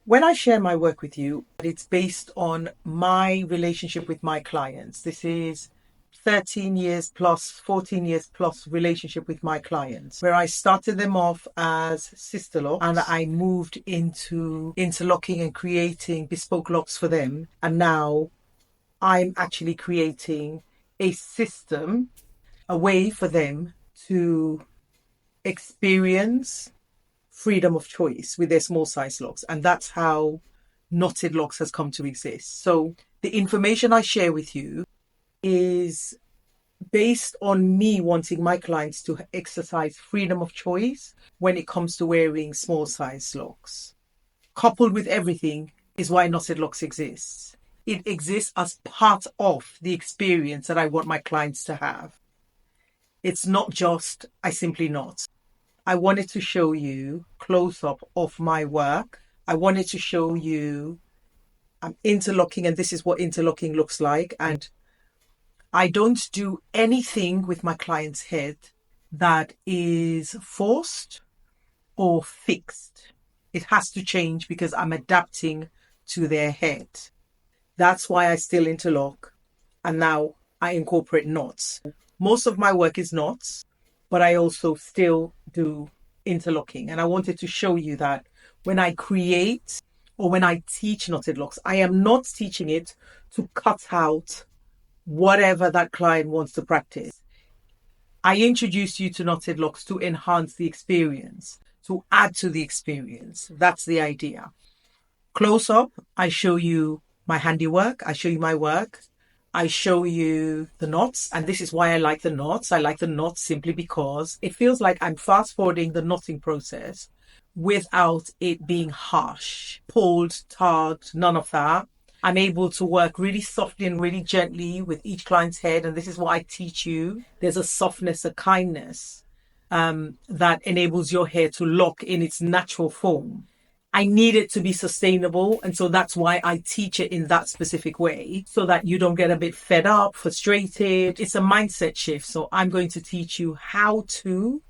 When I share my work with you, it's based on my relationship with my clients. This is 13 years plus, 14 years plus relationship with my clients, where I started them off as Sisterlocks and I moved into interlocking and creating bespoke locks for them. And now I'm actually creating a system, a way for them to experience freedom of choice with their small size locks. And that's how Knotted Locs has come to exist. So the information I share with you is based on me wanting my clients to exercise freedom of choice when it comes to wearing small size locks. Coupled with everything is why Knotted Locs exists. It exists as part of the experience that I want my clients to have. It's not just, I simply not. I wanted to show you close up of my work. I wanted to show you interlocking, and this is what interlocking looks like. And I don't do anything with my client's head that is forced or fixed. It has to change because I'm adapting to their head. That's why I still interlock. And now I incorporate knots. Most of my work is knots, but I also still do interlocking. And I wanted to show you that when I create or when I teach Knotted Locs, I am not teaching it to cut out whatever that client wants to practice. I introduce you to Knotted Locs to enhance the experience, to add to the experience. That's the idea. Close up, I show you my handiwork. I show you my work. I show you the knots, and this is why I like the knots. I like the knots simply because it feels like I'm fast forwarding the knotting process without it being harsh, pulled, tugged, none of that. I'm able to work really softly and really gently with each client's head, and this is what I teach you. There's a softness, a kindness that enables your hair to lock in its natural form. I need it to be sustainable. And so that's why I teach it in that specific way so that you don't get a bit fed up, frustrated. It's a mindset shift. So I'm going to teach you how to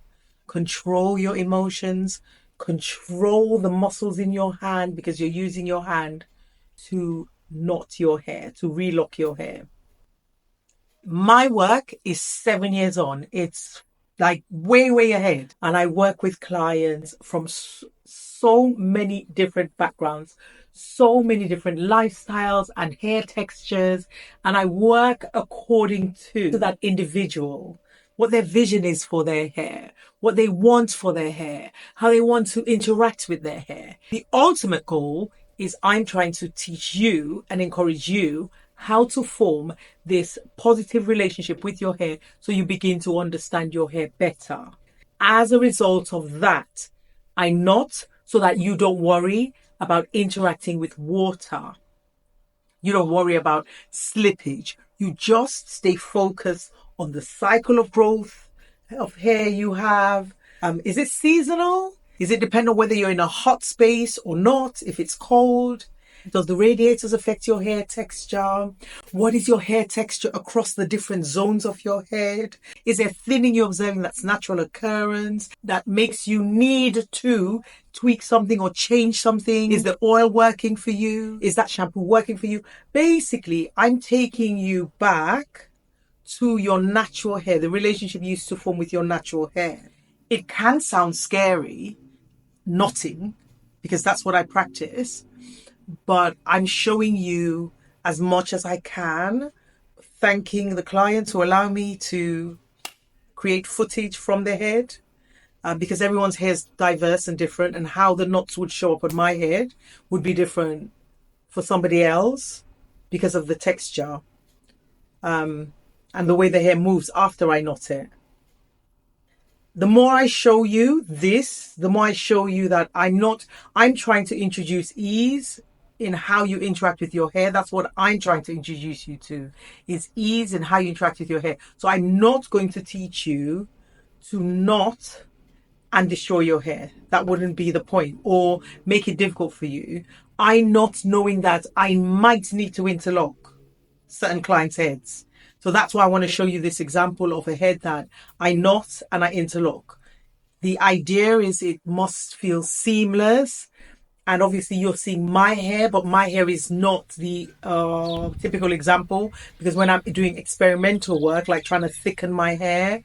control your emotions, control the muscles in your hand because you're using your hand to knot your hair, to relock your hair. My work is 7 years on. It's like way ahead. And I work with clients from so many different backgrounds, so many different lifestyles and hair textures. And I work according to that individual, what their vision is for their hair, what they want for their hair, how they want to interact with their hair. The ultimate goal is I'm trying to teach you and encourage you how to form this positive relationship with your hair so you begin to understand your hair better. As a result of that, I knot so that you don't worry about interacting with water. You don't worry about slippage. You just stay focused on the cycle of growth of hair you have. Is it seasonal? Is it depend on whether you're in a hot space or not? If it's cold? Does the radiators affect your hair texture? What is your hair texture across the different zones of your head? Is there thinning you're observing that's natural occurrence that makes you need to tweak something or change something? Is the oil working for you? Is that shampoo working for you? Basically, I'm taking you back to your natural hair, the relationship you used to form with your natural hair. It can sound scary, knotting, because that's what I practice. But I'm showing you as much as I can, thanking the clients who allow me to create footage from their head because everyone's hair is diverse and different, and how the knots would show up on my head would be different for somebody else because of the texture and the way the hair moves after I knot it. The more I show you this, the more I show you that I'm trying to introduce ease in how you interact with your hair. That's what I'm trying to introduce you to, is ease in how you interact with your hair. So I'm not going to teach you to knot and destroy your hair. That wouldn't be the point, or make it difficult for you. I knot knowing that I might need to interlock certain clients' heads. So that's why I want to show you this example of a head that I knot and I interlock. The idea is it must feel seamless And obviously you're seeing my hair, but my hair is not the typical example, because when I'm doing experimental work, like trying to thicken my hair,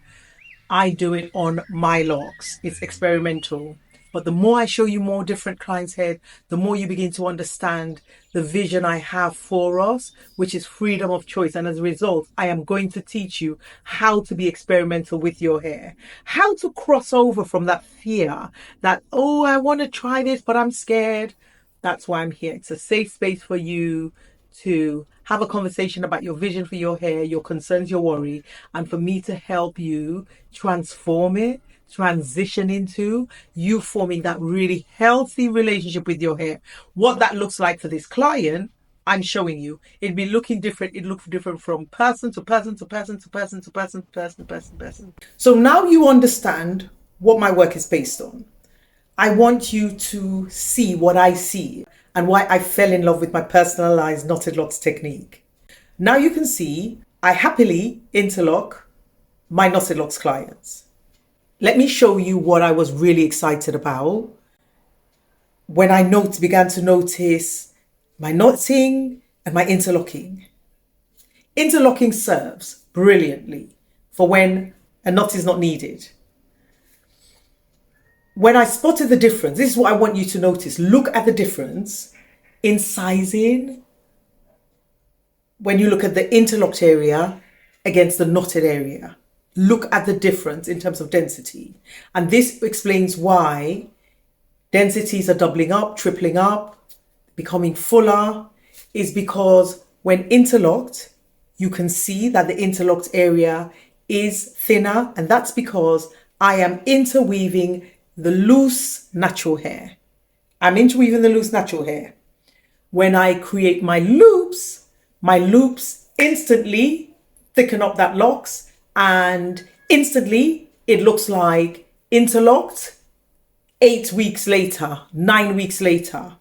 I do it on my locks. It's experimental. But the more I show you more different clients' hair, the more you begin to understand the vision I have for us, which is freedom of choice. And as a result, I am going to teach you how to be experimental with your hair, how to cross over from that fear that, oh, I want to try this, but I'm scared. That's why I'm here. It's a safe space for you to have a conversation about your vision for your hair, your concerns, your worry, and for me to help you transform it, transition into you forming that really healthy relationship with your hair. What that looks like for this client, I'm showing you. It'd be looking different. It looks different from person to person to person to person to person to person to person to person. So now you understand what my work is based on. I want you to see what I see and why I fell in love with my personalized knotted locks technique. Now you can see I happily interlock my knotted locks clients. Let me show you what I was really excited about when I began to notice my knotting and my interlocking. Interlocking serves brilliantly for when a knot is not needed. When I spotted the difference, this is what I want you to notice. Look at the difference in sizing when you look at the interlocked area against the knotted area. Look at the difference in terms of density. And this explains why densities are doubling up, tripling up, becoming fuller, is because when interlocked, you can see that the interlocked area is thinner. And that's because I am interweaving the loose natural hair. I'm interweaving the loose natural hair. When I create my loops instantly thicken up that locks, and instantly it looks like interlocked 8 weeks later, 9 weeks later.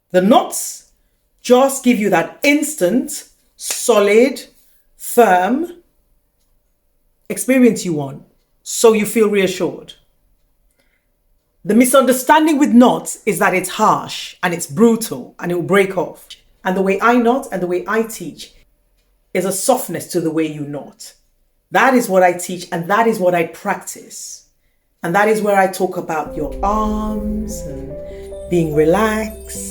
The knots just give you that instant, solid, firm experience you want, so you feel reassured. The misunderstanding with knots is that it's harsh and it's brutal and it will break off. And the way I knot and the way I teach is a softness to the way you knot. That is what I teach and that is what I practice. And that is where I talk about your arms and being relaxed